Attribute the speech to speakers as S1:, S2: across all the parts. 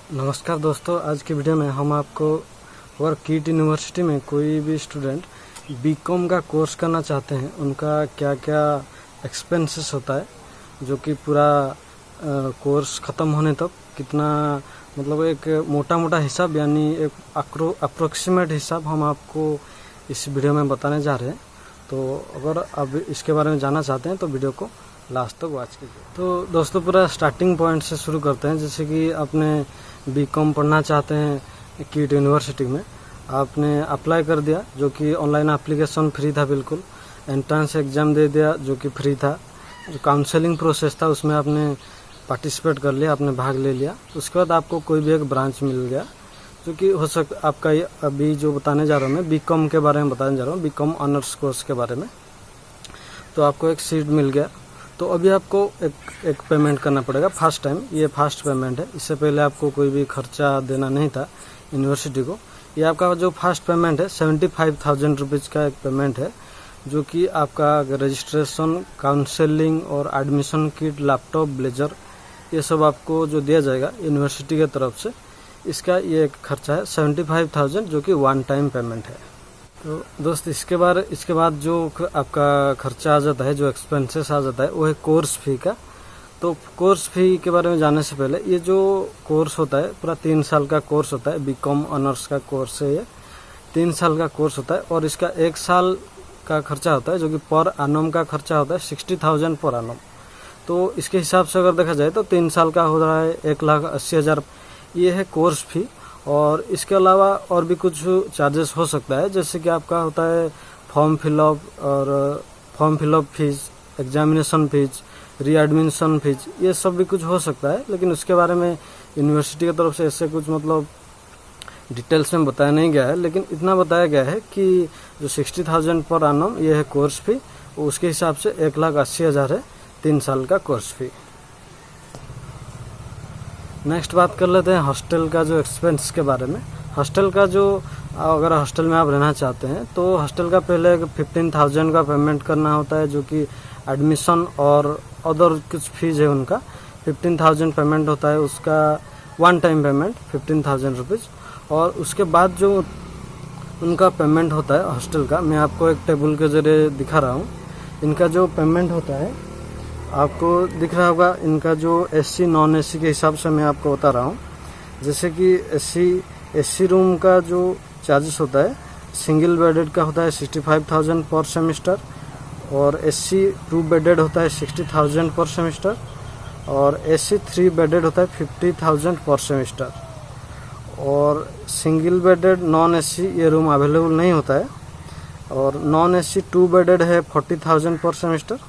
S1: नमस्कार दोस्तों, आज की वीडियो में हम आपको अगर कीट यूनिवर्सिटी में कोई भी स्टूडेंट बीकॉम का कोर्स करना चाहते हैं, उनका क्या क्या एक्सपेंसेस होता है, जो कि पूरा कोर्स ख़त्म होने तक कितना, मतलब एक मोटा मोटा हिसाब यानी एक अप्रोक्सीमेट हिसाब हम आपको इस वीडियो में बताने जा रहे हैं। तो अगर आप इसके बारे में जानना चाहते हैं तो वीडियो को लास्ट तक वॉच कीजिए। तो दोस्तों, पूरा स्टार्टिंग पॉइंट से शुरू करते हैं। जैसे कि आपने बीकॉम पढ़ना चाहते हैं कीट यूनिवर्सिटी में, आपने अप्लाई कर दिया, जो कि ऑनलाइन एप्लीकेशन फ्री था, बिल्कुल। एंट्रेंस एग्ज़ाम दे दिया, जो कि फ्री था। जो काउंसलिंग प्रोसेस था उसमें आपने पार्टिसिपेट कर लिया, आपने भाग ले लिया। उसके बाद आपको कोई भी एक ब्रांच मिल गया, जो कि हो सकता आपका ये अभी जो बताने जा रहा हूँ मैं, बीकॉम के बारे में बताने जा रहा हूँ, बीकॉम ऑनर्स कोर्स के बारे में। तो आपको एक सीट मिल गया। तो अभी आपको एक पेमेंट करना पड़ेगा फर्स्ट टाइम। ये फर्स्ट पेमेंट है, इससे पहले आपको कोई भी खर्चा देना नहीं था यूनिवर्सिटी को। ये आपका जो फर्स्ट पेमेंट है 75,000 रुपीज़ का एक पेमेंट है, जो कि आपका रजिस्ट्रेशन, काउंसलिंग और एडमिशन किट, लैपटॉप, ब्लेजर, ये सब आपको जो दिया जाएगा यूनिवर्सिटी की तरफ से, इसका ये एक खर्चा है 75,000, जो कि वन टाइम पेमेंट है। तो दोस्त, इसके बाद जो आपका खर्चा आ जाता है, जो एक्सपेंसेस आ जाता है, वो है कोर्स फी का। तो कोर्स फी के बारे में जानने से पहले, ये जो कोर्स होता है पूरा 3 साल का कोर्स होता है, बीकॉम ऑनर्स का कोर्स है। ये 3 साल का कोर्स होता है और इसका 1 साल का खर्चा होता है, जो कि पर एनम का खर्चा होता है 60,000 पर एनम। तो इसके हिसाब से अगर देखा जाए तो 3 साल का हो रहा है 1,80,000। ये है कोर्स फी। और इसके अलावा और भी कुछ चार्जेस हो सकता है, जैसे कि आपका होता है form fill up fees, examination fees, readmission fees, ये सब भी कुछ हो सकता है। लेकिन उसके बारे में यूनिवर्सिटी की तरफ से ऐसे कुछ मतलब डिटेल्स में बताया नहीं गया है। लेकिन इतना बताया गया है कि जो 60,000 पर एनम ये है कोर्स फी, उसके हिसाब से 1,80,000 है 3 साल का कोर्स फी। नेक्स्ट बात कर लेते हैं हॉस्टल का जो एक्सपेंस के बारे में। हॉस्टल का जो, अगर हॉस्टल में आप रहना चाहते हैं तो हॉस्टल का पहले 15,000 का पेमेंट करना होता है, जो कि एडमिशन और अदर कुछ फीस है उनका 15,000 पेमेंट होता है। उसका वन टाइम पेमेंट 15,000 रुपीज़। और उसके बाद जो उनका पेमेंट होता है हॉस्टल का, मैं आपको एक टेबल के जरिए दिखा रहा हूँ। इनका जो पेमेंट होता है आपको दिख रहा होगा, इनका जो एससी नॉन एससी के हिसाब से मैं आपको बता रहा हूँ। जैसे कि एससी रूम का जो चार्जेस होता है, सिंगल बेडेड का होता है 65,000 पर सेमेस्टर, और एससी 2 बेडेड होता है 60,000 पर सेमेस्टर, और एससी 3 बेडेड होता है 50,000 पर सेमेस्टर। और सिंगल बेडेड नॉन एससी ये रूम अवेलेबल नहीं होता है। और नॉन एससी 2 बेडेड है 40,000 पर सेमेस्टर।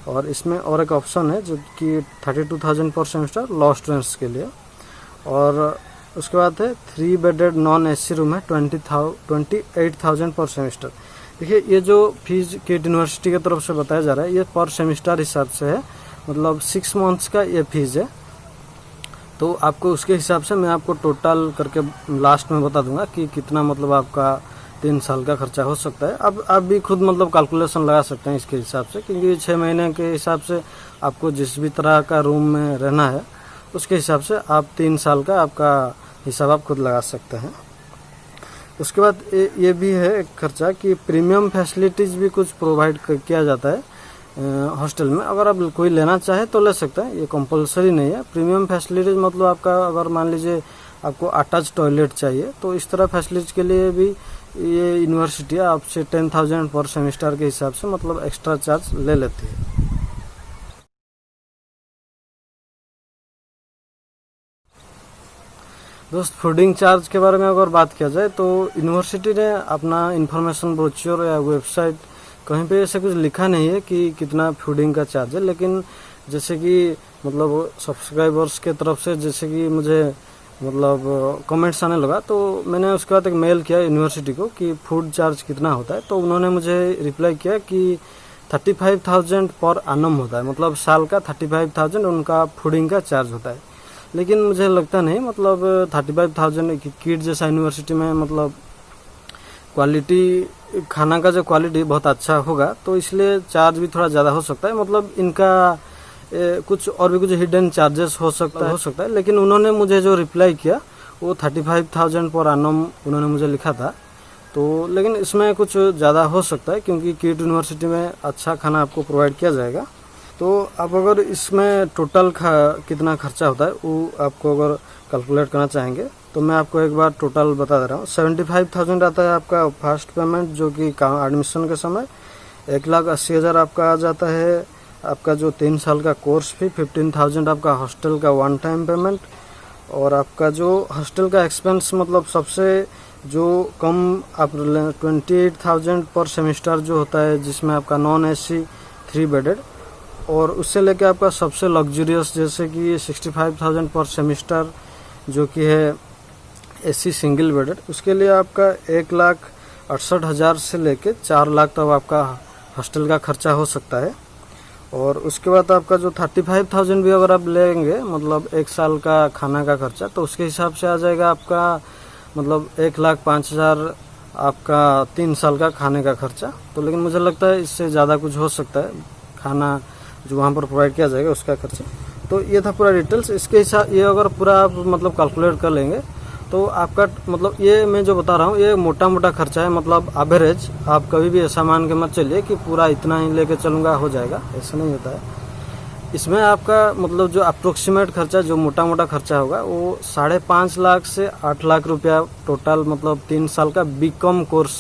S1: और इसमें और एक ऑप्शन है जो कि 32,000 पर सेमेस्टर लॉ स्टूडेंट्स के लिए। और उसके बाद है 3 बेडेड नॉन एससी रूम है 28,000 पर सेमेस्टर। देखिए, ये जो फीस कीट यूनिवर्सिटी की तरफ से बताया जा रहा है, ये पर सेमेस्टर हिसाब से है, मतलब 6 मंथ्स का ये फीस है। तो आपको उसके हिसाब से मैं आपको टोटल करके लास्ट में बता दूंगा कि कितना मतलब आपका 3 साल का खर्चा हो सकता है। अब आप भी खुद मतलब कैलकुलेशन लगा सकते हैं इसके हिसाब से, क्योंकि 6 महीने के हिसाब से आपको जिस भी तरह का रूम में रहना है, उसके हिसाब से आप 3 साल का आपका हिसाब आप खुद लगा सकते हैं। उसके बाद ये भी है एक खर्चा कि प्रीमियम फैसिलिटीज़ भी कुछ प्रोवाइड किया जाता है हॉस्टल में। अगर आप कोई लेना चाहे तो ले सकते हैं, ये कंपलसरी नहीं है। प्रीमियम फैसिलिटीज़ मतलब आपका, अगर मान लीजिए आपको अटैच टॉयलेट चाहिए, तो इस तरह फैसिलिटीज़ के लिए भी ये यूनिवर्सिटी आपसे 10,000 पर सेमेस्टर के हिसाब से मतलब एक्स्ट्रा चार्ज ले लेती है। दोस्त, फूडिंग चार्ज के बारे में अगर बात किया जाए तो यूनिवर्सिटी ने अपना इन्फॉर्मेशन ब्रोचर या वेबसाइट कहीं पे ऐसे कुछ लिखा नहीं है कि कितना फूडिंग का चार्ज है। लेकिन जैसे कि मतलब सब्सक्राइबर्स के तरफ से जैसे कि मुझे मतलब कमेंट्स आने लगा, तो मैंने उसके बाद एक मेल किया यूनिवर्सिटी को कि फूड चार्ज कितना होता है। तो उन्होंने मुझे रिप्लाई किया कि 35,000 पर एनम होता है, मतलब साल का 35,000 उनका फूडिंग का चार्ज होता है। लेकिन मुझे लगता नहीं, मतलब 35,000 कीट जैसा यूनिवर्सिटी में मतलब क्वालिटी, खाना का जो क्वालिटी बहुत अच्छा होगा, तो इसलिए चार्ज भी थोड़ा ज़्यादा हो सकता है। मतलब इनका कुछ और भी कुछ हिडन चार्जेस हो सकता है, लेकिन उन्होंने मुझे जो रिप्लाई किया वो 35,000 पर annum उन्होंने मुझे लिखा था। तो लेकिन इसमें कुछ ज़्यादा हो सकता है क्योंकि कीट यूनिवर्सिटी में अच्छा खाना आपको प्रोवाइड किया जाएगा। तो आप अगर इसमें टोटल कितना खर्चा होता है वो आपको अगर कैलकुलेट करना चाहेंगे तो मैं आपको एक बार टोटल बता दे रहा हूँ। 75,000 आता है आपका फर्स्ट पेमेंट जो कि एडमिशन के समय। 1,80,000 आपका आ जाता है आपका जो 3 साल का कोर्स फी। 15,000 आपका हॉस्टल का वन टाइम पेमेंट। और आपका जो हॉस्टल का एक्सपेंस मतलब सबसे जो कम आप 28,000 पर सेमिस्टर जो होता है जिसमें आपका नॉन AC 3 बेडेड, और उससे लेके आपका सबसे लग्जरियस जैसे कि 65,000 पर सेमिस्टर जो कि है AC सिंगल बेडेड, उसके लिए आपका 1,68,000 से लेके 4 लाख तक आपका हॉस्टल का खर्चा हो सकता है। और उसके बाद आपका जो 35,000 भी अगर आप लेंगे मतलब 1 साल का खाना का खर्चा, तो उसके हिसाब से आ जाएगा आपका मतलब 1,05,000 आपका 3 साल का खाने का खर्चा। तो लेकिन मुझे लगता है इससे ज़्यादा कुछ हो सकता है, खाना जो वहाँ पर प्रोवाइड किया जाएगा उसका खर्चा। तो ये था पूरा डिटेल्स। इसके हिसाब ये अगर पूरा आप मतलब कैलकुलेट कर लेंगे तो आपका मतलब ये मैं जो बता रहा हूँ ये मोटा मोटा खर्चा है, मतलब एवरेज। आप कभी भी ऐसा मान के मत चलिए कि पूरा इतना ही लेके चलूँगा हो जाएगा, ऐसा नहीं होता है। इसमें आपका मतलब जो अप्रोक्सीमेट खर्चा जो मोटा मोटा खर्चा होगा वो 5.5 लाख से 8 लाख रुपया टोटल, मतलब 3 साल का BCom कोर्स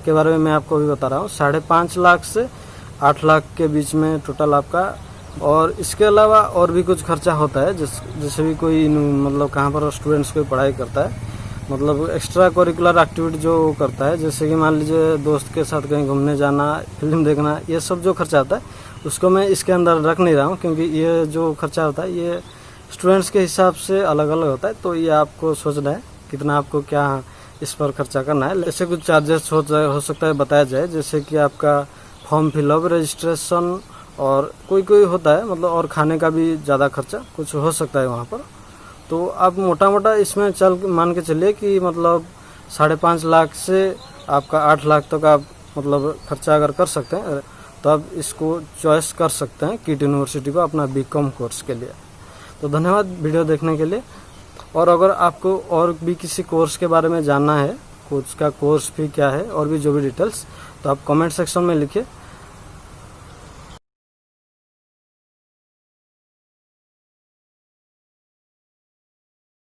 S1: के बारे में मैं आपको अभी बता रहा हूँ। 5.5 लाख से 8 लाख के बीच में टोटल आपका। और इसके अलावा और भी कुछ खर्चा होता है जैसे भी कोई मतलब कहाँ पर स्टूडेंट्स कोई पढ़ाई करता है, मतलब एक्स्ट्रा करिकुलर एक्टिविटी जो करता है, जैसे कि मान लीजिए दोस्त के साथ कहीं घूमने जाना, फिल्म देखना, ये सब जो खर्चा आता है उसको मैं इसके अंदर रख नहीं रहा हूँ क्योंकि ये जो खर्चा होता है ये स्टूडेंट्स के हिसाब से अलग अलग होता है। तो ये आपको सोचना है कितना आपको क्या इस पर खर्चा करना है। ऐसे कुछ चार्जेस हो सकता है बताया जाए, जैसे कि आपका फॉर्म फिलअप, रजिस्ट्रेशन, और कोई कोई होता है मतलब और खाने का भी ज़्यादा खर्चा कुछ हो सकता है वहाँ पर। तो आप मोटा मोटा इसमें मान के चलिए कि मतलब 5.5 लाख से आपका 8 लाख तक आप मतलब खर्चा अगर कर सकते हैं तो आप इसको चॉइस कर सकते हैं कीट यूनिवर्सिटी को अपना BCom कोर्स के लिए। तो धन्यवाद वीडियो देखने के लिए। और अगर आपको और भी किसी कोर्स के बारे में जानना है, उसका कोर्स फी क्या है और भी जो भी डिटेल्स, तो आप कमेंट सेक्शन में लिखिए।